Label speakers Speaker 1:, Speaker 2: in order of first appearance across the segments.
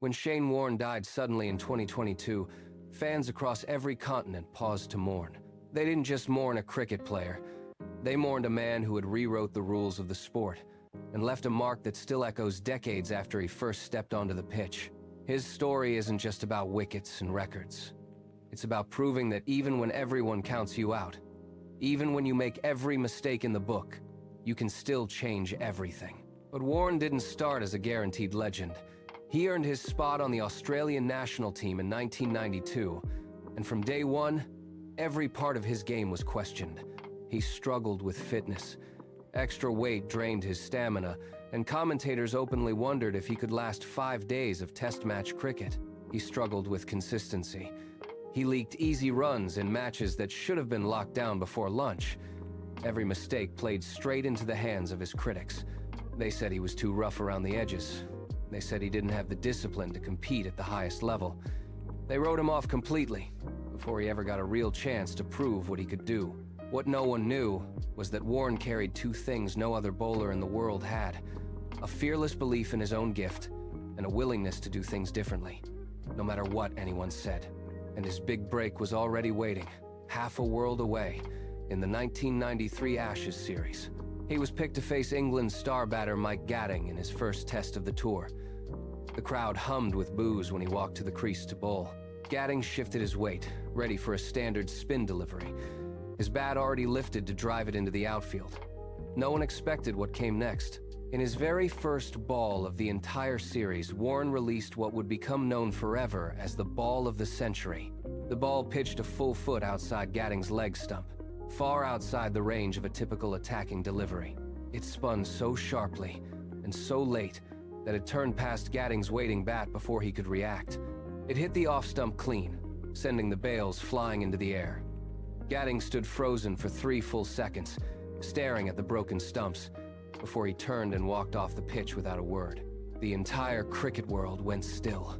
Speaker 1: When Shane Warne died suddenly in 2022, fans across every continent paused to mourn. They didn't just mourn a cricket player. They mourned a man who had rewrote the rules of the sport and left a mark that still echoes decades after he first stepped onto the pitch. His story isn't just about wickets and records. It's about proving that even when everyone counts you out, even when you make every mistake in the book, you can still change everything. But Warne didn't start as a guaranteed legend. He earned his spot on the Australian national team in 1992, and from day one, every part of his game was questioned. He struggled with fitness. Extra weight drained his stamina, and commentators openly wondered if he could last 5 days of test match cricket. He struggled with consistency. He leaked easy runs in matches that should have been locked down before lunch. Every mistake played straight into the hands of his critics. They said he was too rough around the edges. They said he didn't have the discipline to compete at the highest level. They wrote him off completely before he ever got a real chance to prove what he could do. What no one knew was that Warne carried two things no other bowler in the world had: a fearless belief in his own gift and a willingness to do things differently, no matter what anyone said. And his big break was already waiting, half a world away, in the 1993 Ashes series. He was picked to face England's star batter Mike Gatting in his first test of the tour. The crowd hummed with boos when he walked to the crease to bowl. Gatting shifted his weight, ready for a standard spin delivery, his bat already lifted to drive it into the outfield. No one expected what came next. In his very first ball of the entire series, Warne released what would become known forever as the ball of the century. The ball pitched a full foot outside Gatting's leg stump, far outside the range of a typical attacking delivery. It spun so sharply and so late that it turned past Gatting's waiting bat before he could react. It hit the off-stump clean, sending the bails flying into the air. Gatting stood frozen for 3 full seconds, staring at the broken stumps, before he turned and walked off the pitch without a word. The entire cricket world went still.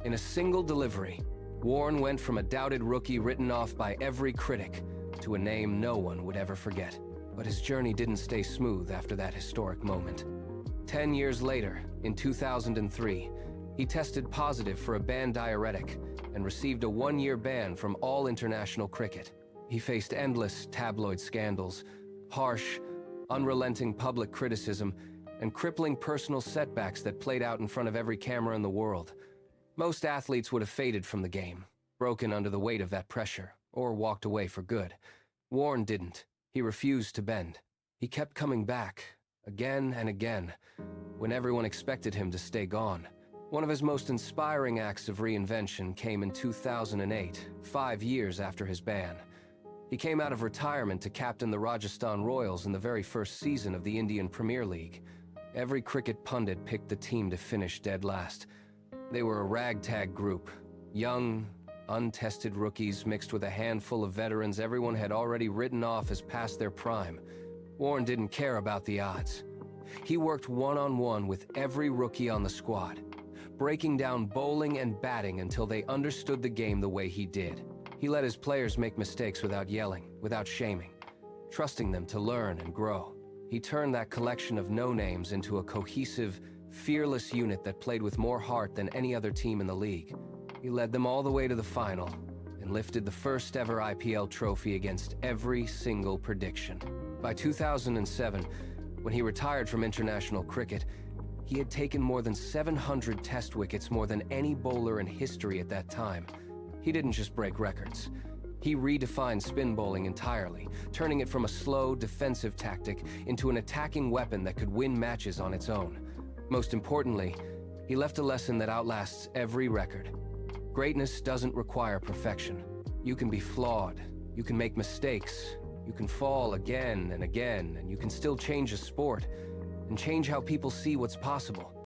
Speaker 1: In a single delivery, Warne went from a doubted rookie written off by every critic to a name no one would ever forget. But his journey didn't stay smooth after that historic moment. 10 years later, in 2003, he tested positive for a banned diuretic and received a 1-year ban from all international cricket. He faced endless tabloid scandals, harsh, unrelenting public criticism, and crippling personal setbacks that played out in front of every camera in the world. Most athletes would have faded from the game, broken under the weight of that pressure, or walked away for good. Warne didn't. He refused to bend. He kept coming back, again and again, when everyone expected him to stay gone. One of his most inspiring acts of reinvention came in 2008, 5 years after his ban. He came out of retirement to captain the Rajasthan Royals in the very first season of the Indian Premier League. Every cricket pundit picked the team to finish dead last. They were a ragtag group, young, untested rookies mixed with a handful of veterans everyone had already written off as past their prime. Warne didn't care about the odds. He worked one-on-one with every rookie on the squad, breaking down bowling and batting until they understood the game the way he did. He let his players make mistakes without yelling, without shaming, trusting them to learn and grow. He turned that collection of no-names into a cohesive, fearless unit that played with more heart than any other team in the league. He led them all the way to the final and lifted the first ever IPL trophy against every single prediction. By 2007, when he retired from international cricket, he had taken more than 700 test wickets, more than any bowler in history at that time. He didn't just break records. He redefined spin bowling entirely, turning it from a slow, defensive tactic into an attacking weapon that could win matches on its own. Most importantly, he left a lesson that outlasts every record. Greatness doesn't require perfection. You can be flawed, you can make mistakes, you can fall again and again, and you can still change a sport and change how people see what's possible.